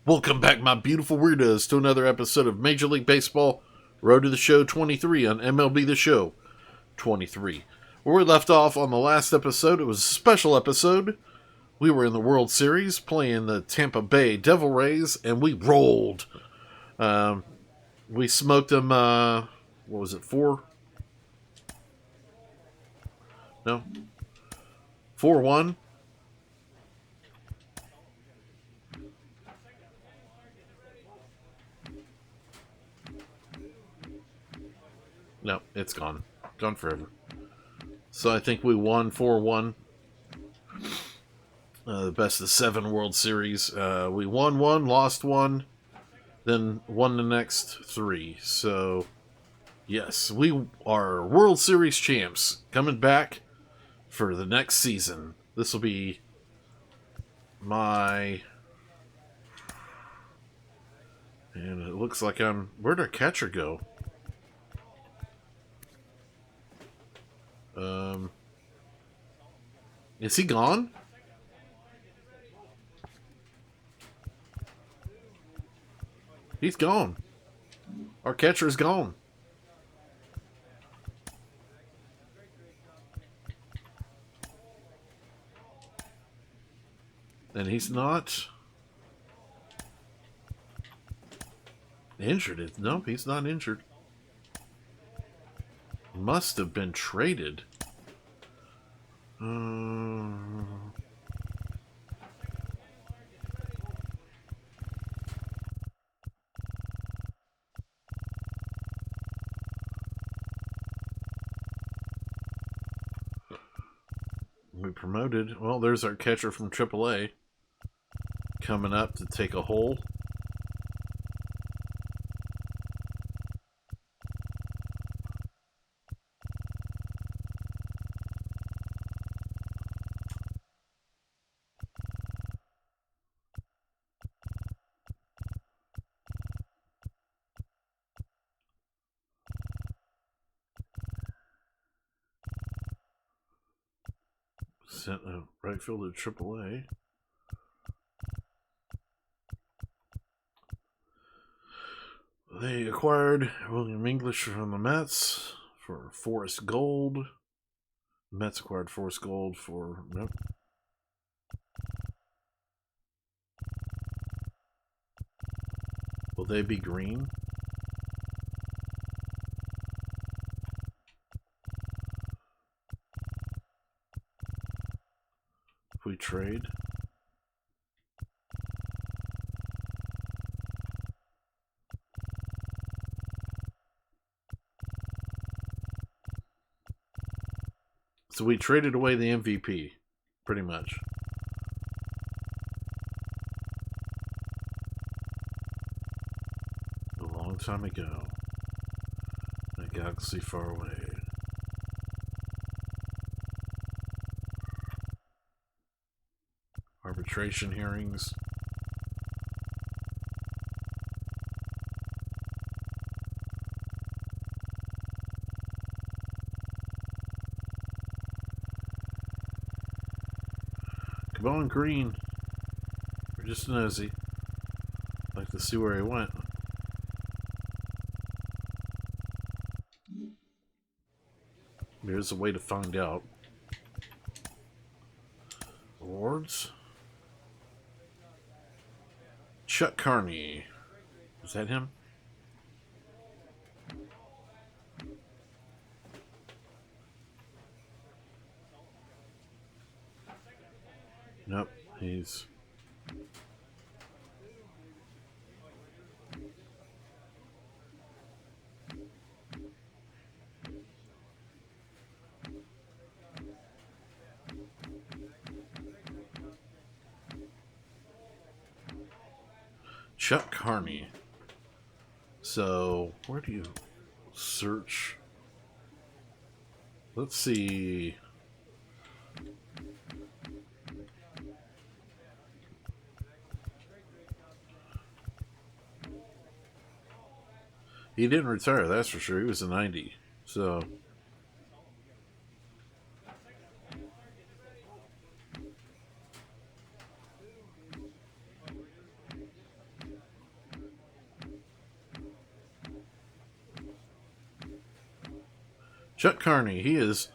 Welcome back, my beautiful weirdos, to another episode of Major League Baseball Road to the Show 23 on MLB The Show 23. Where we left off on the last episode, it was a special episode. We were in the World Series playing the Tampa Bay Devil Rays, and we rolled. We smoked them, what was it, 4-1. No, it's gone. Gone forever. So I think we won 4-1. The best of 7 World Series. We won 1, lost 1, then won the next 3. So, yes, we are World Series champs. Coming back for the next season. This will be my... And it looks like I'm... Where'd our catcher go? Is he gone? He's gone. Our catcher is gone. And he's not injured. Nope, he's not injured. Must have been traded. We promoted. Well, there's our catcher from AAA coming up to take a hole. Sent a right fielder to AAA. They acquired William English from the Mets for Forrest Gold. The Mets acquired Forrest Gold for... Nope. Will they be green? If we trade... So we traded away the MVP, pretty much. A long time ago. A galaxy far away. Arbitration hearings. Come on, Green. We're just nosy. Like to see where he went. There's a way to find out. Awards. Chuck Carney. Is that him? Nope, he's... Chuck Carney. So, where do you search? Let's see. He didn't retire, that's for sure. He was a 90. So, Chuck Carney, he is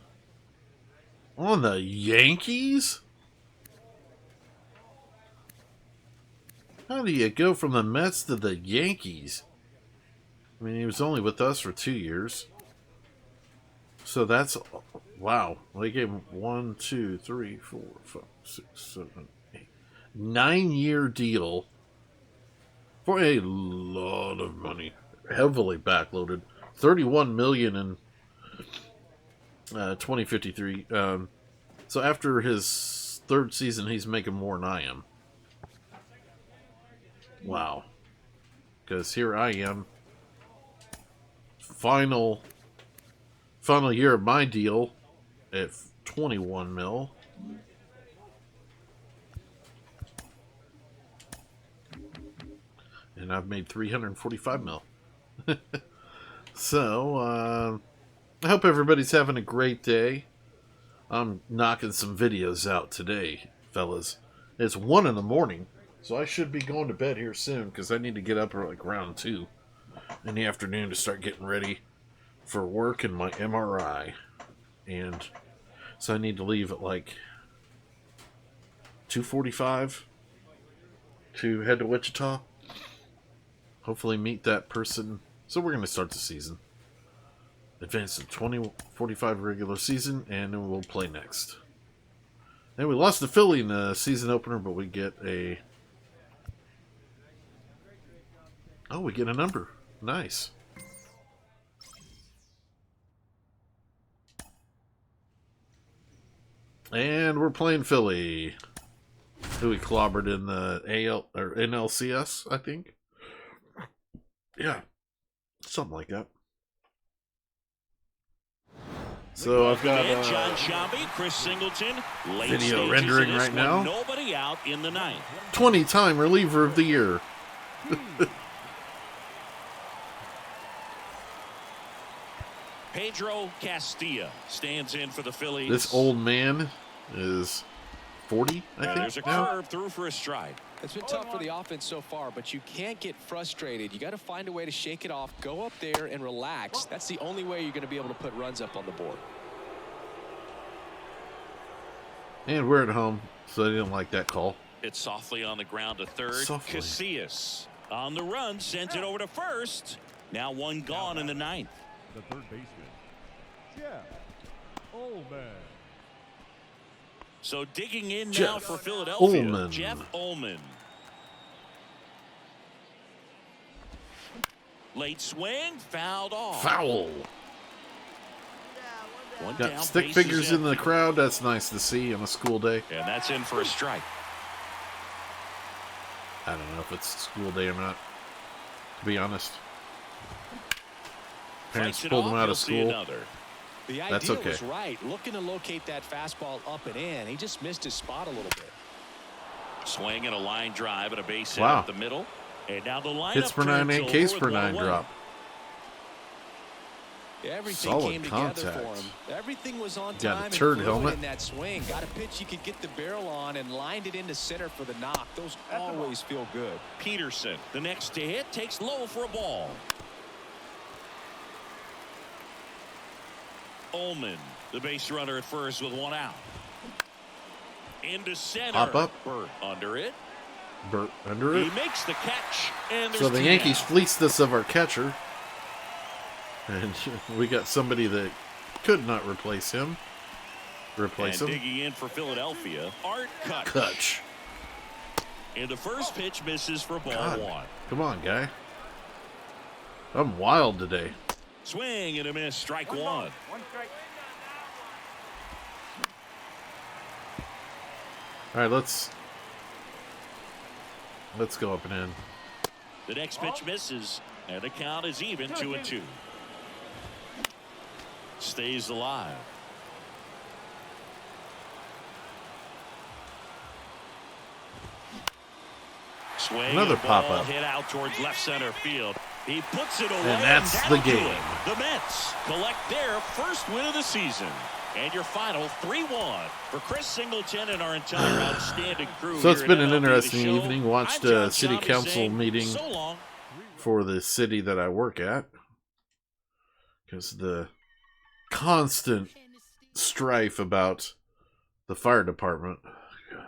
on the Yankees? How do you go from the Mets to the Yankees? I mean, he was only with us for 2 years. So that's, wow. They gave him 1, 2, 3, 4, 5, 6, 7, 8, 9-year deal for a lot of money. Heavily backloaded. $31 million in 2053. So after his third season, he's making more than I am. Wow. Because here I am. Final year of my deal at 21 mil. And I've made 345 mil. So, I hope everybody's having a great day. I'm knocking some videos out today, fellas. It's 1 in the morning, so I should be going to bed here soon because I need to get up like around 2 in the afternoon to start getting ready for work and my MRI. And so I need to leave at like 2:45 to head to Wichita. Hopefully meet that person. So we're going to start the season. Advance to 2045 regular season, and then we'll play next. And we lost to Philly in the season opener, but we get a... Oh, we get a number. Nice. And we're playing Philly, who we clobbered in the AL or NLCS, I think. Yeah, something like that. So I've got John Shambi, Chris Singleton, video rendering right now. Nobody out in the ninth. 20-time reliever of the year. Pedro Castilla stands in for the Phillies. This old man is 40, I think. There's a curve through for a strike. It's been tough for the offense so far, but you can't get frustrated. You got to find a way to shake it off, go up there and relax. That's the only way you're going to be able to put runs up on the board. And we're at home, so I didn't like that call. It's softly on the ground to third. Softly. Casillas on the run, sends it over to first. Now one gone in the ninth. The third baseman, Jeff Ullman. So digging in now Jeff for Philadelphia. Ullman. Jeff Ullman. Late swing, fouled off. Foul. One Got down, stick bases figures in the empty. crowd. That's nice to see on a school day. And that's in for a strike. I don't know if it's school day or not, to be honest. Parents Fights it pulled them off, out you'll of see school. another. The That's idea okay. was right. Looking to locate that fastball up and in. He just missed his spot a little bit. Swing and a line drive and a base hit Wow. up the middle. And now the lineup Hits per 9 turns and over Ks with per 1 9 away. drop. Everything Solid came together contact. for him. Everything was on Got a time and turd fluid helmet. in that swing. Got a pitch he could get the barrel on and lined it into center for the knock. Those always feel good. Peterson, the next to hit, takes low for a ball. Ullman, the base runner at first with 1 out. Into center. Hop up. Burt under it. Burt under He it. makes the catch. And So there's the 2 Yankees down. fleeced us of our catcher. And we got somebody that could not replace him. Replace And him. digging in for Philadelphia, Art Kutch. Kutch. And the first pitch misses for ball God. 1. Come on, guy. I'm wild today. Swing and a miss, strike 1. One strike. All right, let's go up and in. The next pitch misses, and the count is even 2-2. Stays alive. Swing Another and a ball pop-up. hit out towards left center field. He puts it away. And that's the that'll do game. it. The Mets collect their first win of the season. And your final 3-1 for Chris Singleton and our entire outstanding crew. So it's here been at an MLB The interesting Show. evening. Watched I'm John a city Shambi council saying meeting so long. for the city that I work at. Because the constant strife about the fire department. God.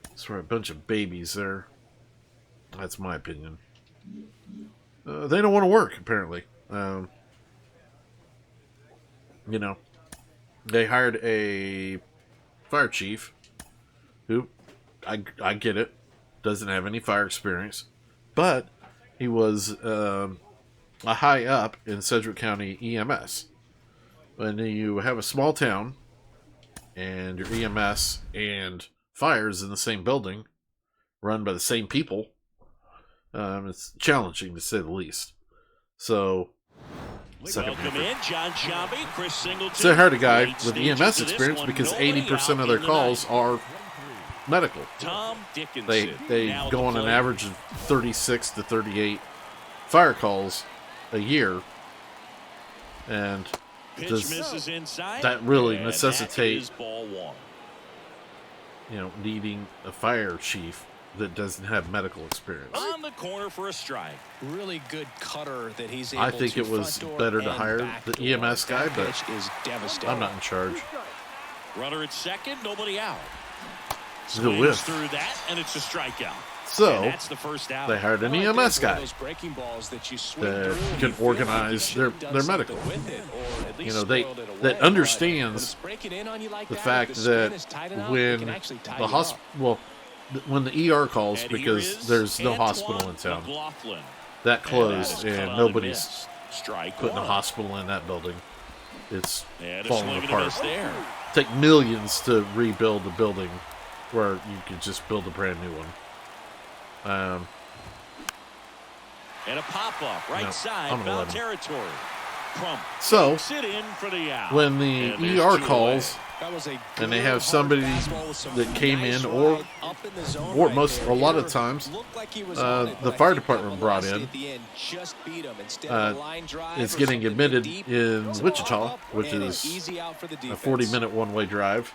That's right, a bunch of babies there. That's my opinion. They don't want to work, apparently. You know, they hired a fire chief who, I get it, doesn't have any fire experience, but he was a high up in Sedgwick County EMS. When you have a small town and your EMS and fire is in the same building, run by the same people, it's challenging to say the least. So, Welcome in, John Shambi, Chris Singleton. so they hired a guy with EMS experience because 80% of their calls are medical. Tom Dickinson. They go on an average of 36 to 38 fire calls a year, and that really necessitate needing a fire chief that doesn't have medical experience. On the corner for a strike. Really good cutter that he's able I think to it was front door better to and hire back the door. EMS guy, That but pitch is devastating. I'm not in charge. Runner at second, nobody out. Good whiff. Swings through that, and it's a strikeout. So, And that's the first out. they hired an Well, I think EMS it's one of guy those breaking balls that you swing that through and can you feel organize like you should have their done medical. something with it, or at least You know, they squirreled it away, that but understands when it's breaking in on you like the that, fact if the spin that is tight enough, it when can actually tie the you hospital, up. when the ER calls, And here because is there's no Antoine hospital in town, McLaughlin. that And closed, that is and cut on nobody's miss. Strike putting a one. hospital in that building. It's And a falling swing and a apart. miss there. Take millions to rebuild a building where you could just build a brand new one. And a pop-up, right No, side, I'm gonna foul let him. territory. Crump So, takes it in for the out. when the And there's ER two calls, That was a and they good, have hard somebody fastball with some that came nice in, or ride up in the zone or right most there. a lot of Hitter times, looked like he was on it, the but I fire think department that brought velocity in at the end just beat him. Instead of a line drive is or getting something admitted deep, in it's a Wichita, pop-up which and an is easy out for the a defense. 40-minute one-way drive.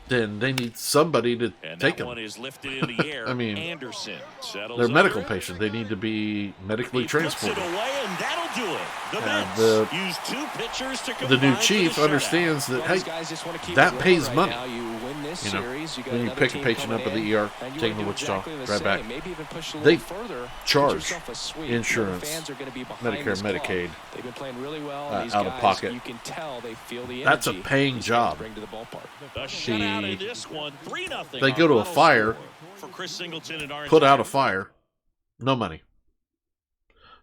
Then they need somebody to And take that one them. is lifted in the air. I mean, Anderson settles they're medical under it. patients. They need to be medically He puts transported. it away, and that'll do it. The And Mets use two pitchers to The new combine for chief the shutout. understands that, Well, hey, these guys just want to keep that it pays rolling money. right now. You win this You know, series, you got when you another pick a team patient coming up at the in, ER, and you take them wanna to do Wichita, exactly the right same. back. Maybe even push a They little further, get charge yourself a suite. insurance, The fans are going to be behind Medicare, this call. Medicaid, They've been playing really well. And these out of guys, pocket. You can tell they feel the That's a energy paying these guys job. bring to the ballpark. The shutout in this one, 3-0. They go to a fire, for Chris Singleton and our put out a fire, no money.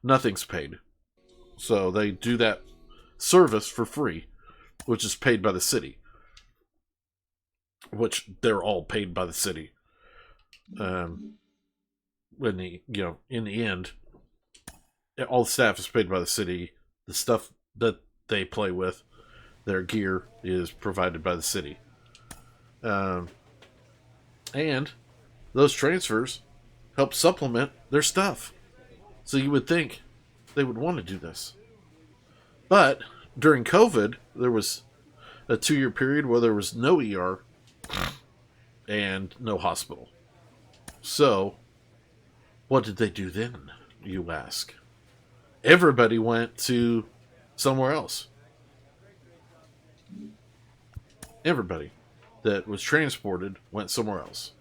Nothing's paid. So they do that service for free, which is paid by the city. Which they're all paid by the city. In the end, all the staff is paid by the city. The stuff that they play with, their gear, is provided by the city. And those transfers help supplement their stuff. So you would think they would want to do this. But during COVID, there was a 2-year period where there was no ER and no hospital. So, what did they do then, you ask? Everybody went to somewhere else. Everybody that was transported went somewhere else.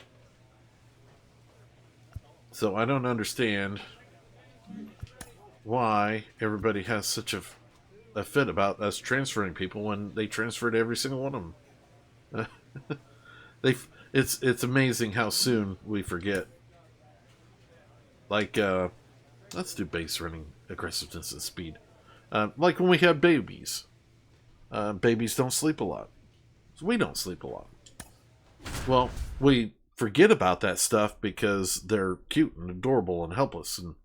So I don't understand why everybody has such a fit about us transferring people when they transferred every single one of them. It's amazing how soon we forget. Like, let's do base running, aggressiveness, and speed. Like when we had babies. Babies don't sleep a lot. So we don't sleep a lot. Well, we forget about that stuff because they're cute and adorable and helpless, and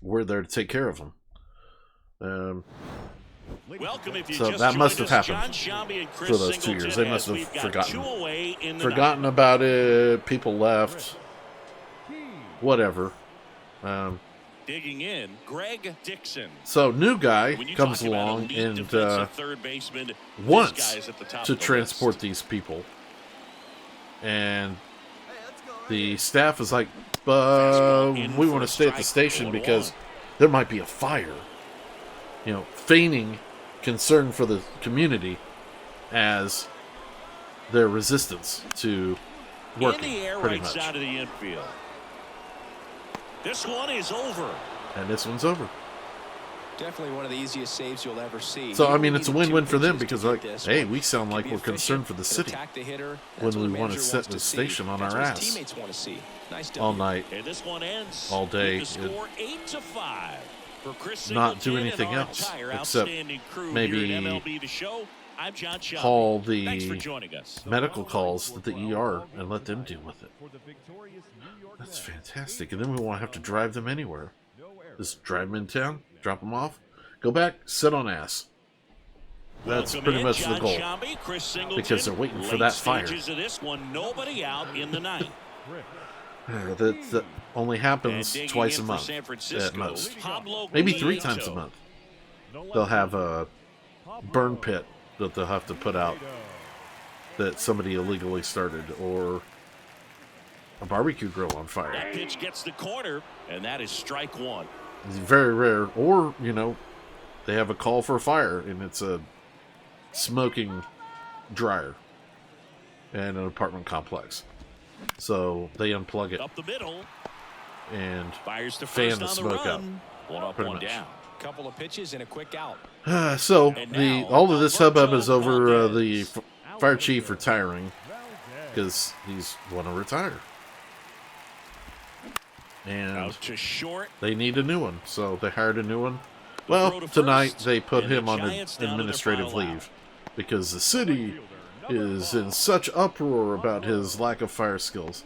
we're there to take care of them. Welcome if you So just that must joined have us, happened John Shambi and Chris for those 2 Singleton, years. They as must have we've got forgotten. 2 away in the Forgotten ninth. about it. People left. Whatever. Digging in, Greg Dixon. So new guy When you comes talk about along elite and defensive third baseman, this wants guy's at the top to of the transport list. these people, and the staff is like, we want to stay at the station because there might be a fire. You know, feigning concern for the community as their resistance to working, in the air, pretty right much. side of the infield. This one is over. And this one's over. Definitely one of the easiest saves you'll ever see. So, You I mean, only it's a needed win-win 2 for them pitches because, to like, get this hey, one. we sound Can like be we're efficient. concerned for the Can city attack the hitter. when That's we what a want to manager set wants the to see. station on That's our what ass his teammates want to see. Nice all W. night. And this one ends All day. with the score 8-5 for Chris Not do Singleton anything and our else entire except outstanding crew maybe here at MLB The Show. I'm John Shelby. call Thanks for the joining us. medical calls to the ER and let them deal with it. For the victorious New York That's Mets. fantastic. And then we won't have to drive them anywhere. Just drive them in town, drop them off, go back, sit on ass. That's Welcome pretty in, much the John goal. Shelby, Chris Singleton. Because they're waiting for Late that fire. stages of this one, nobody out in the ninth. That only happens And digging twice a in for month San at Francisco, most. Pablo Maybe 3 Nieto. times a month. They'll have a burn pit that they'll have to put out that somebody illegally started, or a barbecue grill on fire. That pitch gets the corner, and that is strike one. It's very rare. Or, you know, they have a call for a fire, and it's a smoking dryer in an apartment complex. So they unplug it Up the middle, and fires to fan first the on the smoke out. run. One up, Pretty one much. down. Couple of pitches and a quick out. So And the now, all of this hubbub is Alberto over Valdez. the fire chief retiring because he's want to retire, and Out to short. they need a new one, so they hired a new one. throw Well, to tonight first, they put and the him on Giants down to their administrative final out. leave because the city is in such uproar about his lack of fire skills,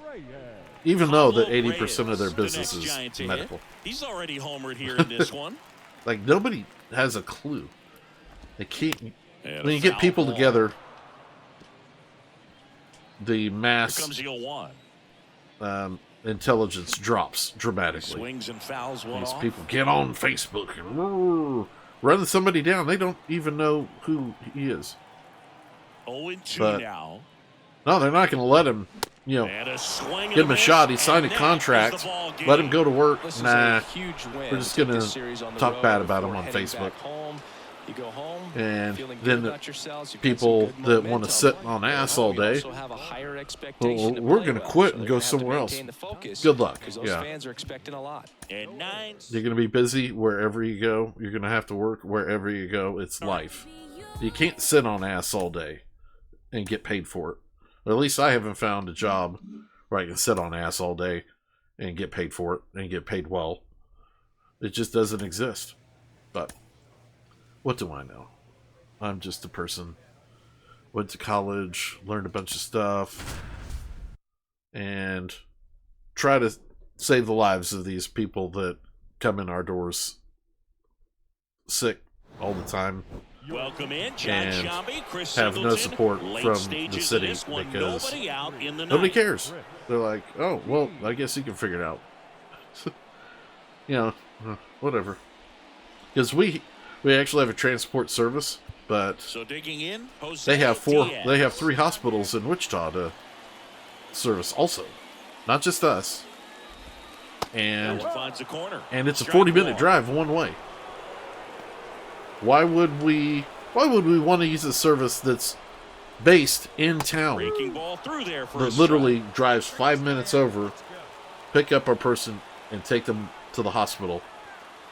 even though that 80% of their Pablo Reyes, business the next is Giant to hit. medical. He's already homered here in this one. Like, nobody has a clue. They can't. And When a you get foul people ball. together, the Here mass comes 0-1. intelligence drops dramatically. Swings and fouls one These off. people get on Facebook and run somebody down. They don't even know who he is. 0-2 But- now. No, they're not going to let him, you know, And a swing give him a and shot. He miss, signed a and that is contract. the ball game. Let him go to work. This is Nah. a huge win. we're just to take gonna this series on the talk road bad about him before on heading Facebook. back home. You go home, And feeling then good the about yourselves. You've got some people good that want to momentum. sit on ass all You day, also have a higher expectation to we're play going to well, quit so and they're go gonna have to somewhere else. maintain the focus Good luck. because those Yeah. fans are expecting a lot. And 9. You're going to be busy wherever you go. You're going to have to work wherever you go. It's life. You can't sit on ass all day and get paid for it. Or at least I haven't found a job where I can sit on ass all day and get paid for it and get paid well. It just doesn't exist. But what do I know? I'm just a person. Went to college, learned a bunch of stuff, and try to save the lives of these people that come in our doors sick all the time. Welcome in, John And Shelby, Chris have no Singleton. support Late from the stages of city this one, because nobody out in the Nobody ninth. cares. They're like, oh, well, I guess he can figure it out. You know, whatever. Because we actually have a transport service, but So digging in, Jose they have Diaz. 3 hospitals in Wichita to service also. Not just us. That And one finds the corner. it's a Strike 40-minute one. drive one way. Why would we want to use a service that's based in town? Breaking ball through there for a That literally drives 5 minutes over, pick up our person, and take them to the hospital?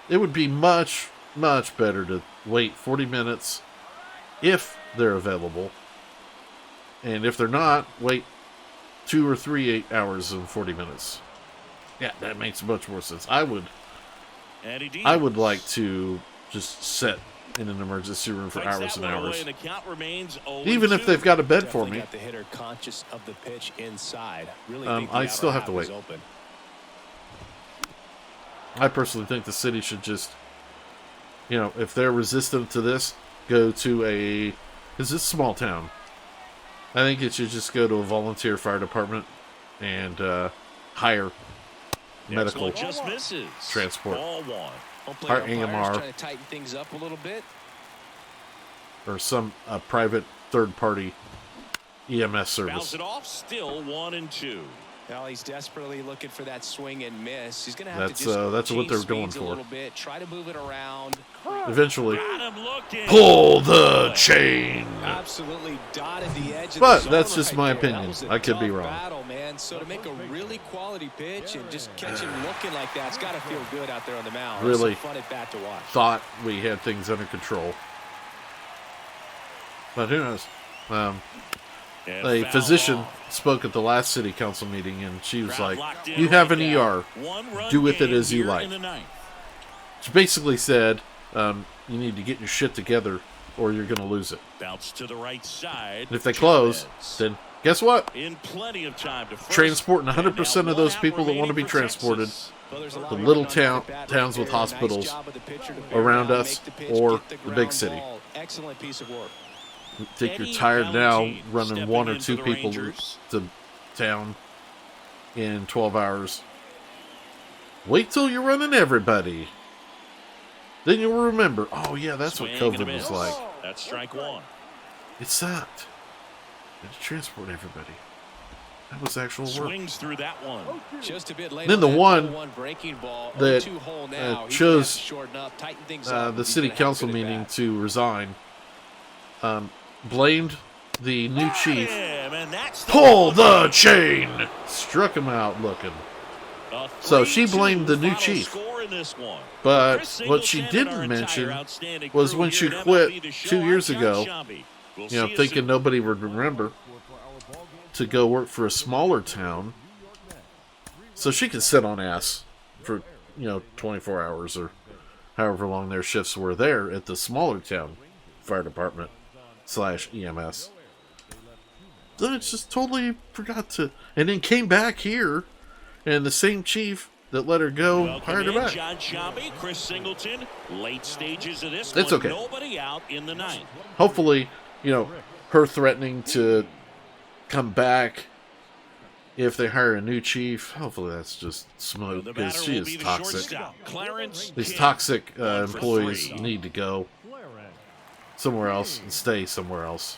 It would be much, much better to wait 40 minutes if they're available. And if they're not, wait 2 or 3 8 hours and 40 minutes. Yeah, that makes much more sense. I would like to just sit in an emergency room for Fights hours that and one away, hours. and the count remains 0-2. Even if they've got a bed for Definitely me. got the hitter conscious of the pitch inside. Really Um, think the I outer still have half to is wait. open. I personally think the city should just, you know, if they're resistant to this, go to because it's a small town. I think it should just go to a volunteer fire department and hire Next medical one just misses. transport. Ball one. Home plate Our umpires AMR. trying to tighten things up a little bit. or some private third-party EMS Bounce service. it off. Still 1-2. Now he's desperately looking for that swing and miss. He's going to have That's to just that's what they're going a for. little bit, try to move it around. Eventually, Got him looking. pull the chain. Absolutely dotted the edge of But the that's zone just right my there. That opinion. was a I could be tough wrong. battle, man. So to make a really quality pitch and just catch him looking like that, it's got to feel good out there on the mound. Really It's a fun at bat to watch. thought we had things under control. But who knows? And A foul physician off. spoke at the last city council meeting, and she was Crowd like, locked in you have an right ER. now. One-run Do with it game as you here like. in the ninth. She basically said, you need to get your shit together or you're going to lose it. Bounce to the right side. And if they close, Chavez. then guess what? In plenty of time to first. Transporting 100% And now of those one out people that want to be remaining for transported, Texas. Well, there's a lot the of little running on the bat towns right with there. Nice hospitals job of the pitcher to bear around down, us make the pitch, or get the big ground city. ball. Excellent piece of work. Think you're Eddie tired now Valentine running stepping one or in for two the people Rangers. to town in 12 hours. Wait till you're running everybody. Then you'll remember, oh yeah, that's what Swing and a COVID was miss. like. That's strike one. It sucked. Had to transport everybody. That was actual work. Swings through that one. Just a bit late. Then the on that one 0-1 breaking ball, that 0-2 hole now. He's chose, gonna have to shorten up, tighten things up the if he's city gonna have a council good at meeting bat. to resign, blamed the new chief. Him, and that's Pull the chain! Struck him out looking. A So she 3-2 blamed the new final chief. score in this one. But Chris what she Singleton and our didn't mention entire outstanding was crew when here she at quit MLB The Show. 2 years I'm John ago, Shambi. We'll you know, see thinking soon. nobody would remember, to go work for a smaller town so she could sit on ass for, 24 hours or however long their shifts were there at the smaller town fire department / EMS. Then it's just totally forgot to, and then came back here, and the same chief that let her go Welcome hired her in, back. John Shambi, Chris Singleton. Late stages of this It's one. okay. Nobody out in the ninth. Hopefully, her threatening to come back if they hire a new chief. Hopefully that's just smoke The because batter she will is be the toxic. shortstop, Clarence These King. toxic 1 for employees 3. need to go somewhere else and stay somewhere else.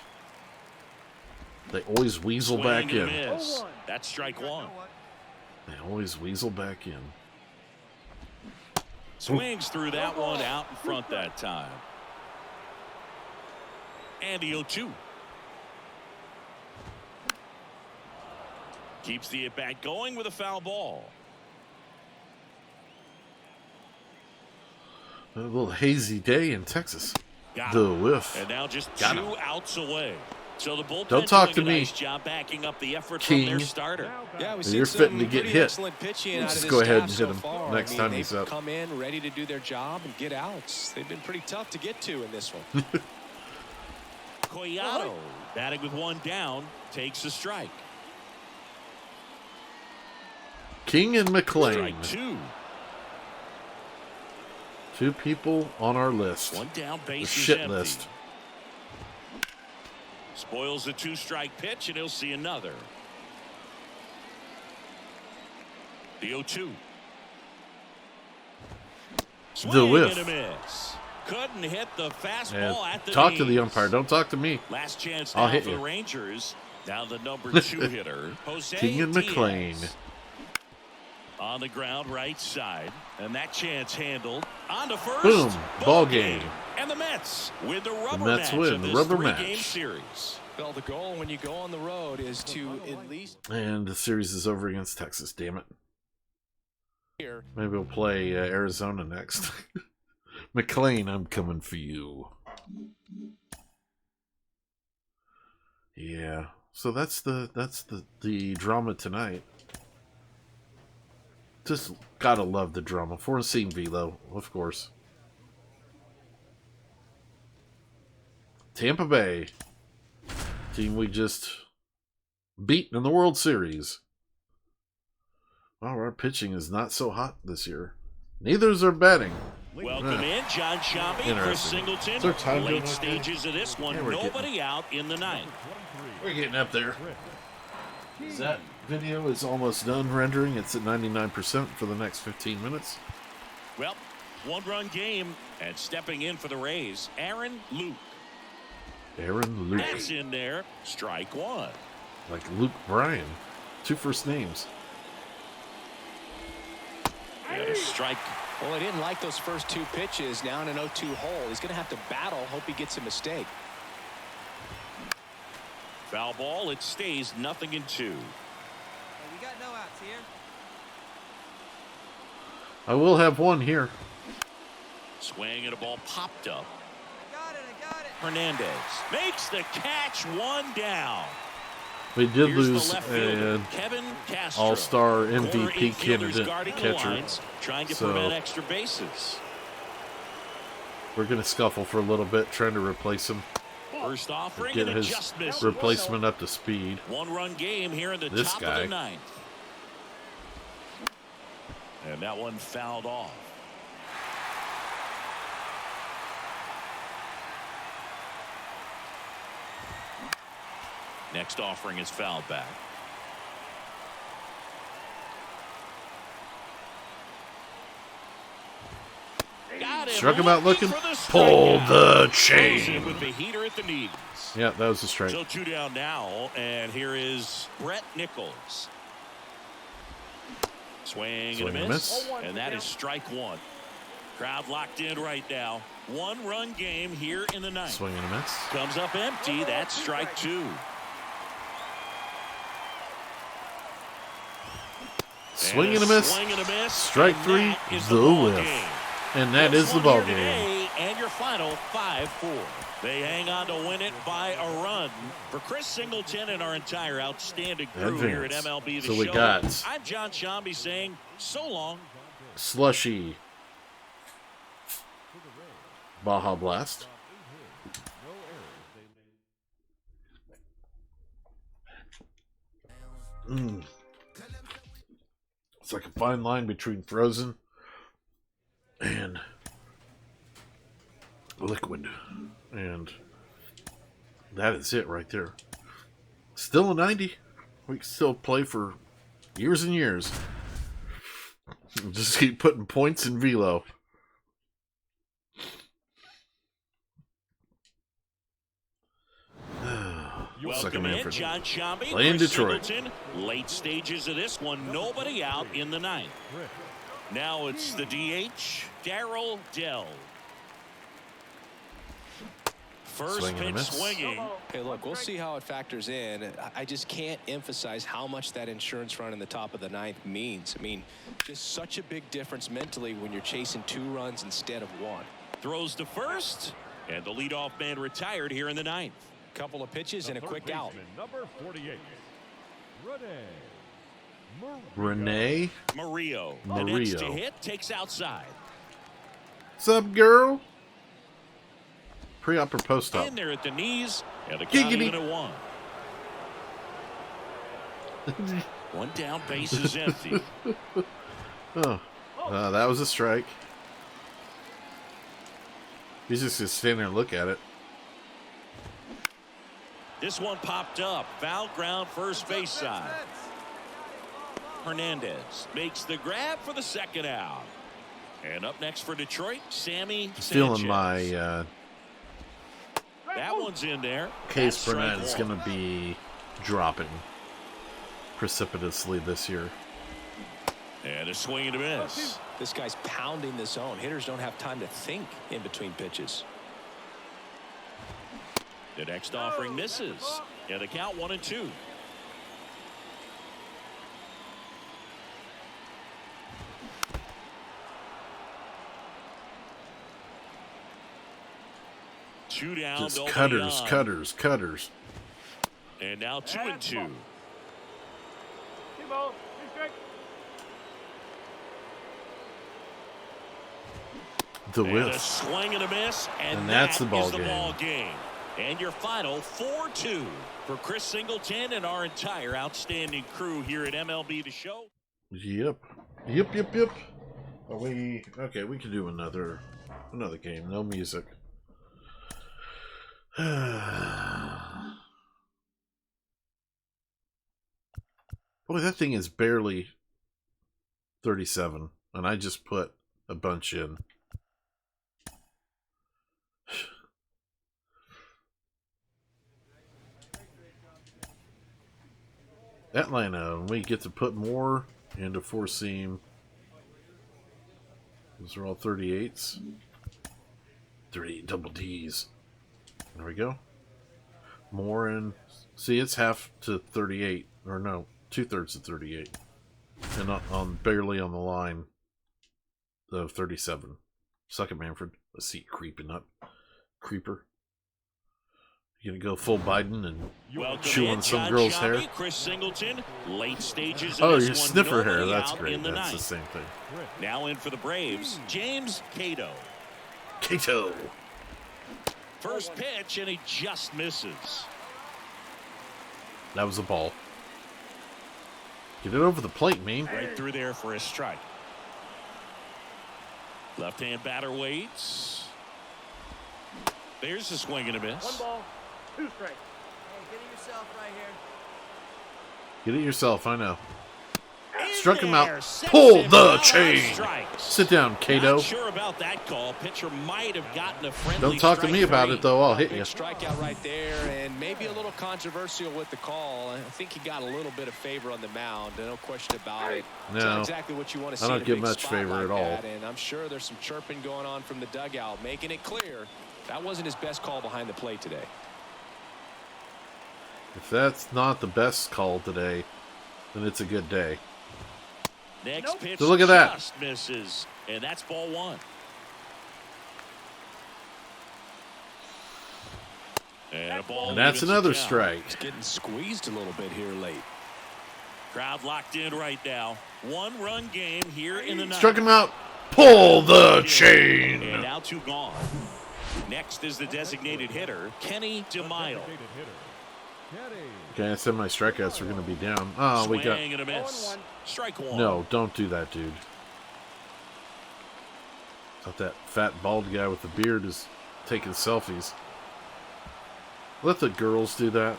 They always weasel Swing back and in. a miss. That's strike one. They always weasel back in. Swings through that one out in front that time. And the 0-2. Keeps the at-bat going with a foul ball. A little hazy day in Texas. Got The him. whiff. And now just Got 2 him. outs away. So the bullpen Don't talk doing to a me, nice job backing up the effort King. from their starter. Yeah, we've You're seen fitting some to get pretty hit. excellent pitching out Just of this go ahead staff and hit so him far. next time he's they've up. come in ready to do their job and get outs. They've been pretty tough to get to in this one. Collado batting with 1 down takes a strike. King and McLean. Strike 2. 2 people on our list. 1 down, The base is shit empty. list. Spoils the 2-strike pitch, and he'll see another. The 0-2. Swing whiff. and a miss. Couldn't hit the fastball And at the talk to the knees. umpire. Don't talk to me. Last chance I'll now hit for you. the Rangers. Now the number 2 hitter, Jose King and Diaz. McLean. On the ground, right side. And that chance handled. On to first. Boom. Ball game. And the Mets with the rubber Mets match win of the this rubber 3-game match. series. Well, the goal when you go on the road is to at least And the series is over against Texas, damn it. here. Maybe we'll play Arizona next. McLean, I'm coming for you. Yeah. So that's the drama tonight. Just gotta love the drama. Foreseen Velo, of course. Tampa Bay. Team we just beat in the World Series. Well, our pitching is not so hot this year. Neither is our batting. Welcome in, John Shambi, Chris Interesting. Singleton. Is our time doing Late okay? stages of this one. Yeah, we're Nobody out in the ninth. We're getting up there. That video is almost done rendering. It's at 99% for the next 15 minutes. Well, 1-run game, and stepping in for the Rays, Aaron Luke. Aaron Luke. That's in there. Strike 1. Like Luke Bryan. 2 first names. And a strike. Well, he didn't like those first 2 pitches. Now in an 0-2 hole, he's going to have to battle. Hope he gets a mistake. Foul ball. It stays 0-2. Hey, we got no outs here. I will have one here. Swing and a ball popped up. I got it. Hernandez makes the catch, 1 down. We did Here's lose the left fielder, an Kevin Castro. all-star Corner MVP infielders candidate guarding the catcher. lines, trying to So prevent extra bases. we're going to scuffle for a little bit, trying to replace him. First offering Get and it his just misses. replacement up to speed. 1-run game here in the This top guy. of the 9th. And that one fouled off. Next offering is fouled back. Got him. Struck him out looking. For the Pulled strikeout. the Throws him chain. with the heater at the knees. Yeah, that was a strike. So 2 down now, and here is Brett Nichols. Swing and a miss, and that is strike 1. Crowd locked in right now. 1-run game here in the 9th. Swing and a miss. Comes up empty. That's strike 2. Swing and a miss. Swing and a miss. Strike and 3, that is the ball whiff. game. And that This is the one ball here game. today, and your final 5-4. They hang on to win it by a run. For Chris Singleton and our entire outstanding crew here at Advance. MLB The So we Show, got- I'm John Shambi saying so long. Slushy. Baja Blast. It's like a fine line between frozen and liquid. And that is it right there. Still a 90. We can still play for years and years. Just keep putting points in velo. Second Welcome man in, for John Shambi. playing Chris Detroit. Singleton. Late stages of this one, nobody out in the 9th. Now it's the DH, Darrell Dell. First Swing and a pitch miss. swinging. Hey, look, we'll see how it factors in. I just can't emphasize how much that insurance run in the top of the 9th means. I mean, just such a big difference mentally when you're chasing 2 runs instead of 1. Throws to first, and the leadoff man retired here in the 9th. Couple of pitches and a quick out. Number 48, Renee. Murillo. The Murillo. next to hit takes outside. What's up, girl? Pre-op or post-op? In there at the knees, and the count Giggity. even at 1. 1 down, base is empty. Oh, that was a strike. He's just gonna stand there and look at it. This one popped up. Foul ground, first base side. Hernandez makes the grab for the second out. And up next for Detroit, Sammy Sanchez. Feeling my That one's in there. case That's for strike that is 1. going to be dropping precipitously this year. And a swing and a miss. This guy's pounding the zone. Hitters don't have time to think in between pitches. The next offering misses. And the count 1-2. Two down, Just nobody cutters, on. cutters. And now 2-2. The And a whiff. swing and a miss, and that's that the ball is the game. ball game. And your final 4-2 for Chris Singleton and our entire outstanding crew here at MLB The Show. Yep. Are we okay? We can do another game. No music. Boy, that thing is barely 37, and I just put a bunch in. Atlanta, we get to put more into four seam. Those are all 38s. 38 double Ds. There we go. More and see, it's half to 38, or no, 2/3 to 38, and on barely on the line of 37. Suck it, Manfred. Let's see, creeping up, creeper. You gonna go full Biden and chew on some girl's hair? Chris Singleton, late stages. Oh, your sniffer hair. That's great. That's the same thing. Now in for the Braves, James Cato. Cato. First pitch, and he just misses. That was a ball. Get it over the plate, man. Right through there for a strike. Left-hand batter waits. There's the swing and a miss. 1 ball, 2 strikes. Hey, get it yourself right here. Get it yourself, I know. In Struck him there, out. sends Pull him the out, chain. strikes. Sit down, Cato. Not sure about that call. Pitcher might have gotten a friendly Don't talk to strike me about three. it, though. I'll hit Big you. strikeout right there, and maybe a little controversial with the call. I think he got a little bit of favor on the mound. No question about it. It's not No, exactly what you want to see. I don't in a give big much spot favor like at all. that, and I'm sure there's some chirping going on from the dugout, making it clear that wasn't his best call behind the plate today. If that's not the best call today, then it's a good day. Next pitch So look at that. just misses, and that's ball 1. And a ball. And that's evens another it down. strike. He's getting squeezed a little bit here late. Crowd locked in right now. 1-run game here in the ninth. Struck him out. Pull the And chain. now 2 gone. Next is the designated hitter, Kenny DeMille. Designated hitter, Kenny. Okay, I said my strikeouts were going to be down. Oh, we got... Swing and a miss. 0-1. Strike 1. No, don't do that, dude. Thought that fat bald guy with the beard is taking selfies. Let the girls do that.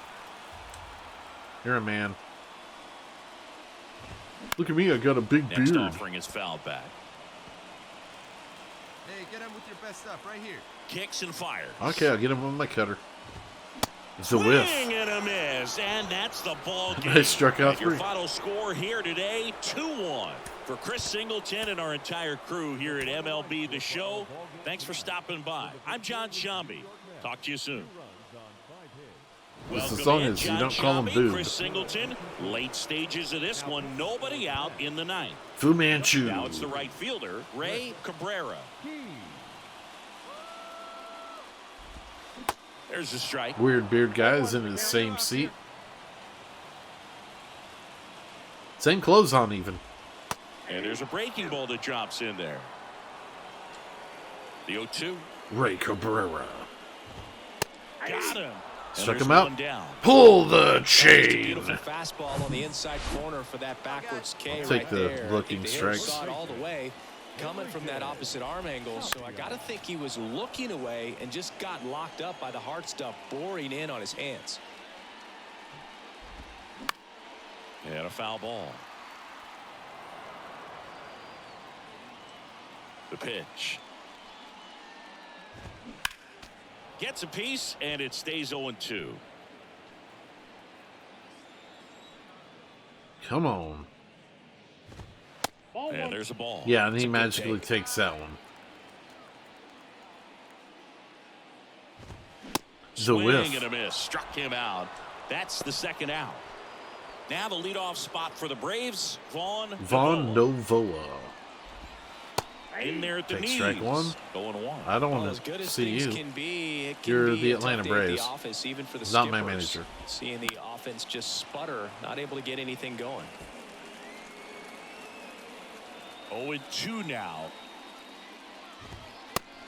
You're a man. Look at me, I got a big Next beard. offering is fouled back. Hey, get him with your best stuff right here. Kicks and fires. Okay, I'll get him with my cutter. It's a Swing whiff. and a miss, and that's the ball game. They struck out And your 3. final score here today, 2-1. For Chris Singleton and our entire crew here at MLB The Show, thanks for stopping by. I'm John Shambi. Talk to you soon. This Welcome song in, is, you John don't call him Shambi, Boob. Chris Singleton, late stages of this one, nobody out in the ninth. Fu Manchu. Now it's the right fielder, Ray Cabrera. There's a strike. Weird beard guy is in his same seat. Same clothes on even. And there's a breaking ball that drops in there. The 0-2. Ray Cabrera. Got him. Struck And him there's out. one down. Pull the Just a chain. beautiful fastball on the inside corner for that backwards K I'll right take the there. I looking think the hitter strikes. saw it all the way coming from that opposite arm angle, so I got to think he was looking away and just got locked up by the hard stuff boring in on his hands. And a foul ball. The pitch. Gets a piece, and it stays 0-2. Come on. And there's a ball. Yeah, and It's he a good magically take. takes that one. The Swing whiff. and a miss. Struck him out. That's the second out. Now the leadoff spot for the Braves, Vaughn Novoa. in there at the Take knees. strike 1. Going 1. I don't Well, want as good to as see things you. can be, it can You're be the a tough Atlanta day at Braves. the office, even for the Not my skippers. manager. Seeing the offense just sputter, not able to get anything going. 0-2 now.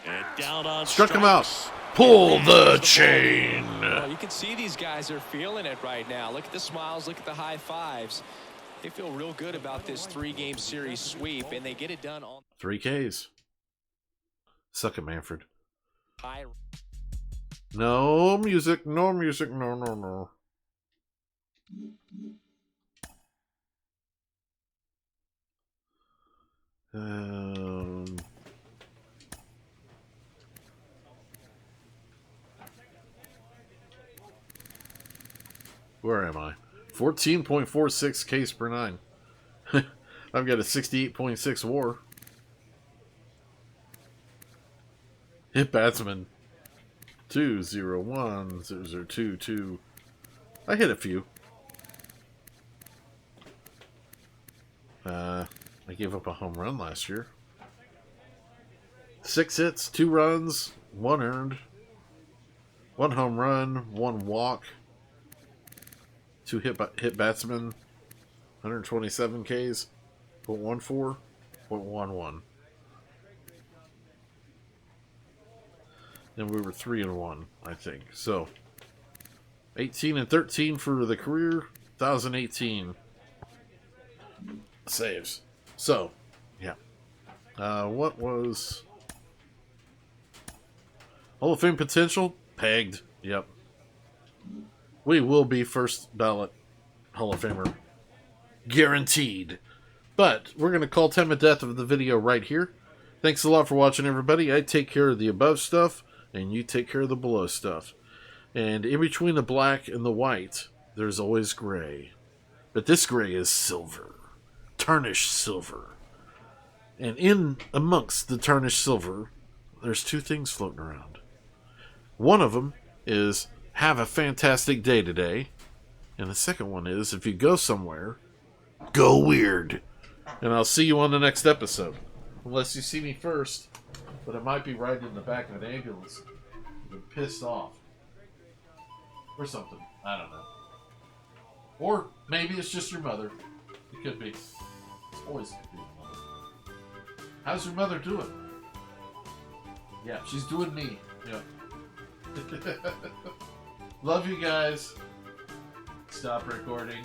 And down on Struck him strikes. out. Pull And the there's ball chain. Well, you can see these guys are feeling it right now. Look at the smiles. Look at the high fives. They feel real good about this 3-game series sweep, and they get it done on 3 Ks. Suck it, Manfred. high. No music. No music. No, no, no. Where am I? 14.46 case per 9. I've got a 68.6 WAR. Hit batsman 201-002-2. I hit a few. I gave up a home run last year. 6 hits, 2 runs, 1 earned, 1 home run, 1 walk, 2 hit batsmen, 127 Ks, 0.14, 0.11. And we were 3-1, I think. So 18-13 for the career, 1,018 saves. So, yeah. What was Hall of Fame potential? Pegged. Yep. We will be first ballot Hall of Famer. Guaranteed. But we're going to call time of death of the video right here. Thanks a lot for watching, everybody. I take care of the above stuff, and you take care of the below stuff. And in between the black and the white, there's always gray. But this gray is silver. Tarnished silver. And in amongst the tarnished silver, there's 2 things floating around. One of them is, have a fantastic day today. And the second one is, if you go somewhere, go weird. And I'll see you on the next episode. Unless you see me first, but I might be riding in the back of an ambulance. I'm pissed off. Or something. I don't know. Or maybe it's just your mother. It could be. It's always could be your mother. How's your mother doing? Yeah, she's doing me. Yeah. Love you guys. Stop recording.